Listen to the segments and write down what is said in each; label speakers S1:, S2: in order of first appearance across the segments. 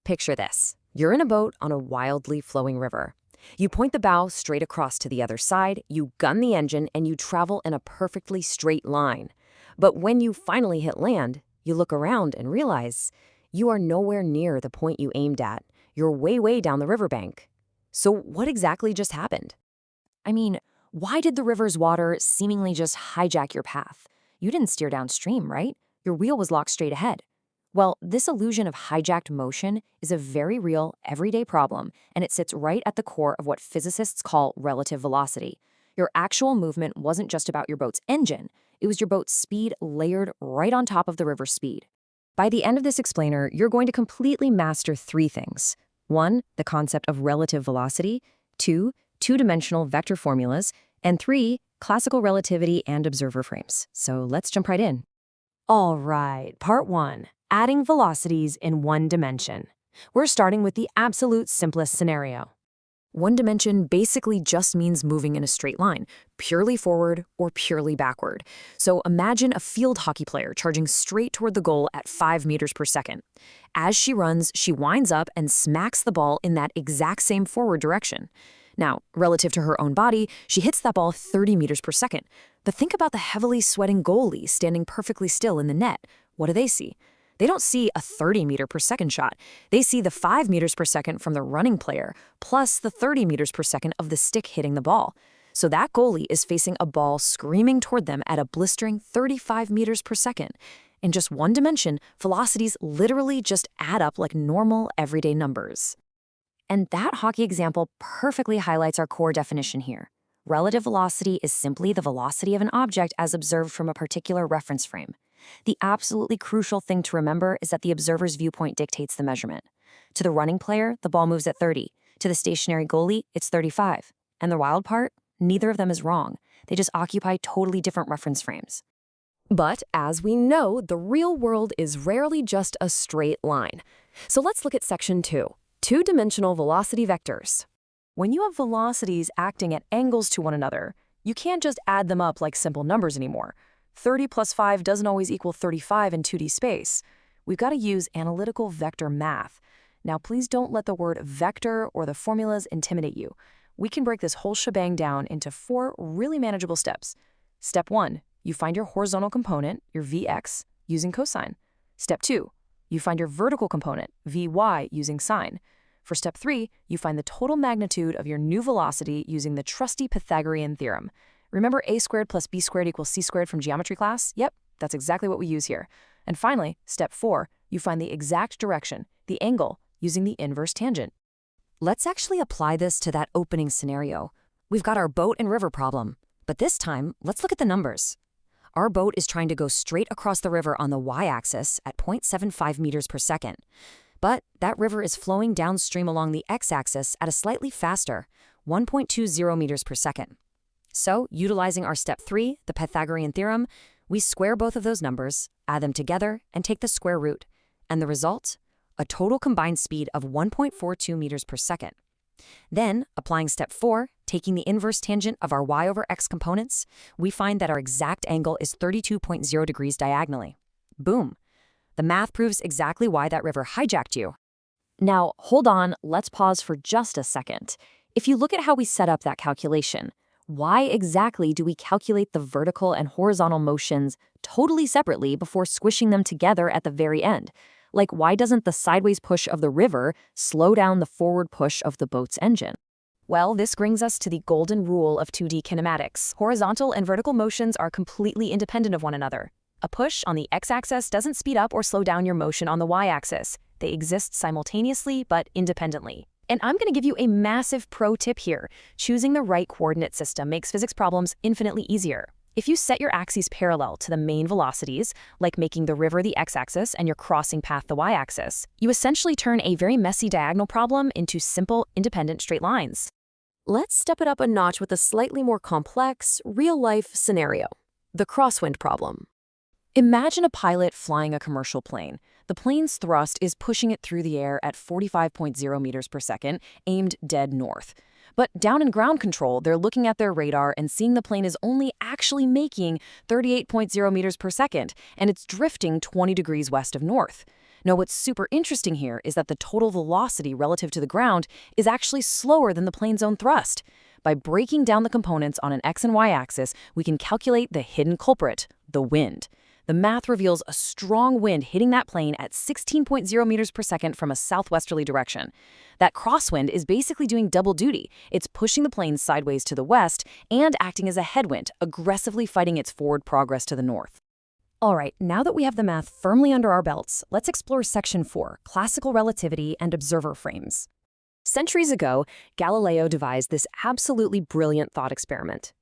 S1: Picture this. You're in a boat on a wildly flowing river. You point the bow straight across to the other side, you gun the engine, and you travel in a perfectly straight line. But when you finally hit land, you look around and realize you are nowhere near the point you aimed at. You're way down the riverbank. So what exactly just happened?
S2: I mean, why did the river's water seemingly just hijack your path? You didn't steer downstream, right? Your wheel was locked straight ahead. Well, this illusion of hijacked motion is a very real, everyday problem, and it sits right at the core of what physicists call relative velocity. Your actual movement wasn't just about your boat's engine, it was your boat's speed layered right on top of the river's speed.
S1: By the end of this explainer, you're going to completely master three things. 1, the concept of relative velocity. 2, two-dimensional vector formulas. And 3, classical relativity and observer frames. So let's jump right in.
S2: All right, part 1, adding velocities in one dimension. We're starting with the absolute simplest scenario.
S1: One dimension basically just means moving in a straight line, purely forward or purely backward. So imagine a field hockey player charging straight toward the goal at 5 meters per second. As she runs, she winds up and smacks the ball in that exact same forward direction. Now, relative to her own body, she hits that ball 30 meters per second. But think about the heavily sweating goalie standing perfectly still in the net. What do they see? They don't see a 30 meter per second shot. They see the 5 meters per second from the running player, plus the 30 meters per second of the stick hitting the ball. So that goalie is facing a ball screaming toward them at a blistering 35 meters per second. In just one dimension, velocities literally just add up like normal, everyday numbers.
S2: And that hockey example perfectly highlights our core definition here. Relative velocity is simply the velocity of an object as observed from a particular reference frame. The absolutely crucial thing to remember is that the observer's viewpoint dictates the measurement. To the running player, the ball moves at 30. To the stationary goalie, it's 35. And the wild part? Neither of them is wrong. They just occupy totally different reference frames.
S1: But as we know, the real world is rarely just a straight line. So let's look at section 2, two-dimensional velocity vectors. When you have velocities acting at angles to one another, you can't just add them up like simple numbers anymore. 30 plus 5 doesn't always equal 35 in 2D space. We've got to use analytical vector math. Now, please don't let the word vector or the formulas intimidate you. We can break this whole shebang down into 4 really manageable steps. Step 1, you find your horizontal component, your Vx, using cosine. Step 2, you find your vertical component, Vy, using sine. For step 3, you find the total magnitude of your new velocity using the trusty Pythagorean theorem. Remember a squared plus b squared equals c squared from geometry class? Yep, that's exactly what we use here. And finally, step 4, you find the exact direction, the angle, using the inverse tangent. Let's actually apply this to that opening scenario. We've got our boat and river problem, but this time, let's look at the numbers. Our boat is trying to go straight across the river on the y-axis at 0.75 meters per second. But that river is flowing downstream along the x-axis at a slightly faster, 1.20 meters per second. So, utilizing our step 3, the Pythagorean theorem, we square both of those numbers, add them together, and take the square root. And the result? A total combined speed of 1.42 meters per second. Then, applying step 4, taking the inverse tangent of our y over x components, we find that our exact angle is 32.0 degrees diagonally. Boom! The math proves exactly why that river hijacked you.
S2: Now, hold on, let's pause for just a second. If you look at how we set up that calculation, why exactly do we calculate the vertical and horizontal motions totally separately before squishing them together at the very end? Like, why doesn't the sideways push of the river slow down the forward push of the boat's engine?
S1: Well, this brings us to the golden rule of 2D kinematics. Horizontal and vertical motions are completely independent of one another. A push on the x-axis doesn't speed up or slow down your motion on the y-axis. They exist simultaneously but independently. And I'm going to give you a massive pro tip here. Choosing the right coordinate system makes physics problems infinitely easier. If you set your axes parallel to the main velocities, like making the river the x-axis and your crossing path the y-axis, you essentially turn a very messy diagonal problem into simple, independent straight lines. Let's step it up a notch with a slightly more complex, real-life scenario, the crosswind problem. Imagine a pilot flying a commercial plane. The plane's thrust is pushing it through the air at 45.0 meters per second, aimed dead north. But down in ground control, they're looking at their radar and seeing the plane is only actually making 38.0 meters per second, and it's drifting 20 degrees west of north. Now, what's super interesting here is that the total velocity relative to the ground is actually slower than the plane's own thrust. By breaking down the components on an x and y axis, we can calculate the hidden culprit, the wind. The math reveals a strong wind hitting that plane at 16.0 meters per second from a southwesterly direction. That crosswind is basically doing double duty. It's pushing the plane sideways to the west and acting as a headwind, aggressively fighting its forward progress to the north. All right, now that we have the math firmly under our belts, let's explore Section 4, Classical Relativity and Observer Frames. Centuries ago, Galileo devised this absolutely brilliant thought experiment.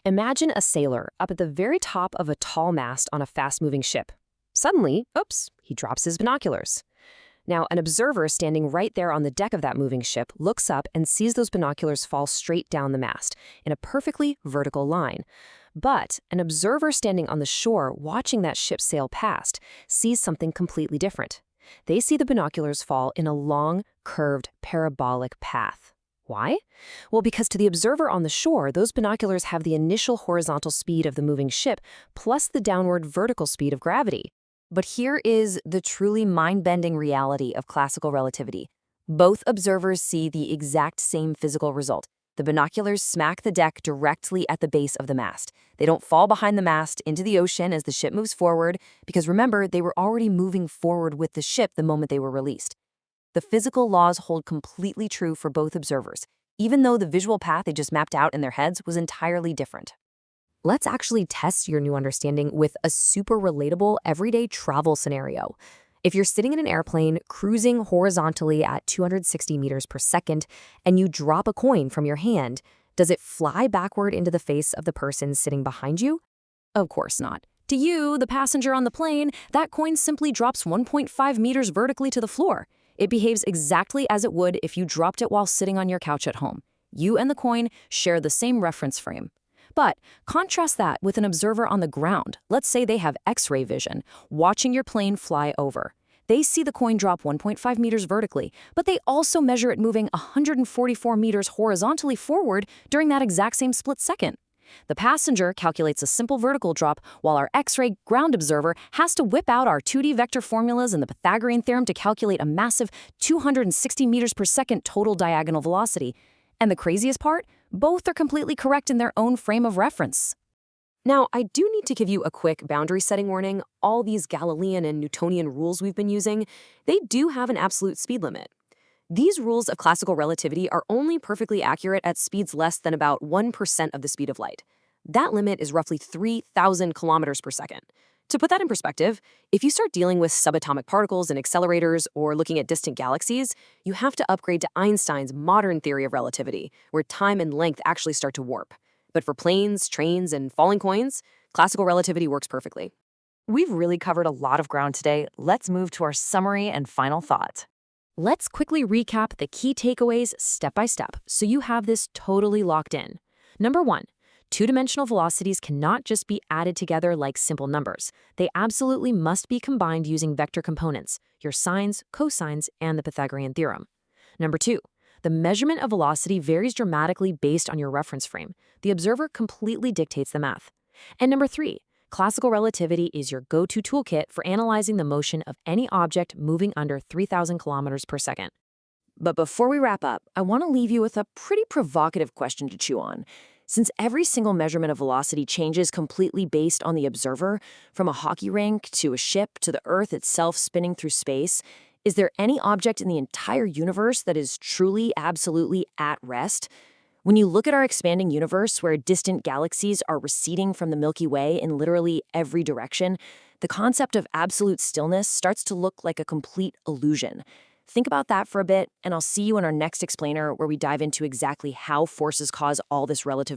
S1: Imagine a sailor up at the very top of a tall mast on a fast-moving ship. Suddenly, oops, he drops his binoculars. Now, an observer standing right there on the deck of that moving ship looks up and sees those binoculars fall straight down the mast in a perfectly vertical line. But an observer standing on the shore watching that ship sail past sees something completely different. They see the binoculars fall in a long, curved, parabolic path. Why? Well, because to the observer on the shore, those binoculars have the initial horizontal speed of the moving ship plus the downward vertical speed of gravity. But here is the truly mind-bending reality of classical relativity. Both observers see the exact same physical result. The binoculars smack the deck directly at the base of the mast. They don't fall behind the mast into the ocean as the ship moves forward, because remember, they were already moving forward with the ship the moment they were released. The physical laws hold completely true for both observers, even though the visual path they just mapped out in their heads was entirely different. Let's actually test your new understanding with a super relatable everyday travel scenario. If you're sitting in an airplane cruising horizontally at 260 meters per second and you drop a coin from your hand, does it fly backward into the face of the person sitting behind you? Of course not. To you, the passenger on the plane, that coin simply drops 1.5 meters vertically to the floor. It behaves exactly as it would if you dropped it while sitting on your couch at home. You and the coin share the same reference frame. But contrast that with an observer on the ground. Let's say they have X-ray vision, watching your plane fly over. They see the coin drop 1.5 meters vertically, but they also measure it moving 144 meters horizontally forward during that exact same split second. The passenger calculates a simple vertical drop, while our X-ray ground observer has to whip out our 2D vector formulas and the Pythagorean theorem to calculate a massive 260 meters per second total diagonal velocity. And the craziest part? Both are completely correct in their own frame of reference. Now, I do need to give you a quick boundary setting warning. All these Galilean and Newtonian rules we've been using, they do have an absolute speed limit. These rules of classical relativity are only perfectly accurate at speeds less than about 1% of the speed of light. That limit is roughly 3,000 kilometers per second. To put that in perspective, if you start dealing with subatomic particles and accelerators or looking at distant galaxies, you have to upgrade to Einstein's modern theory of relativity, where time and length actually start to warp. But for planes, trains, and falling coins, classical relativity works perfectly.
S2: We've really covered a lot of ground today. Let's move to our summary and final thought.
S1: Let's quickly recap the key takeaways step by step so you have this totally locked in. Number 1, two-dimensional velocities cannot just be added together like simple numbers. They absolutely must be combined using vector components, your sines, cosines, and the Pythagorean theorem. Number 2, the measurement of velocity varies dramatically based on your reference frame. The observer completely dictates the math. And number 3, classical relativity is your go-to toolkit for analyzing the motion of any object moving under 3,000 kilometers per second. But before we wrap up, I want to leave you with a pretty provocative question to chew on. Since every single measurement of velocity changes completely based on the observer, from a hockey rink to a ship to the Earth itself spinning through space, is there any object in the entire universe that is truly, absolutely at rest? When you look at our expanding universe, where distant galaxies are receding from the Milky Way in literally every direction, the concept of absolute stillness starts to look like a complete illusion. Think about that for a bit, and I'll see you in our next explainer, where we dive into exactly how forces cause all this relative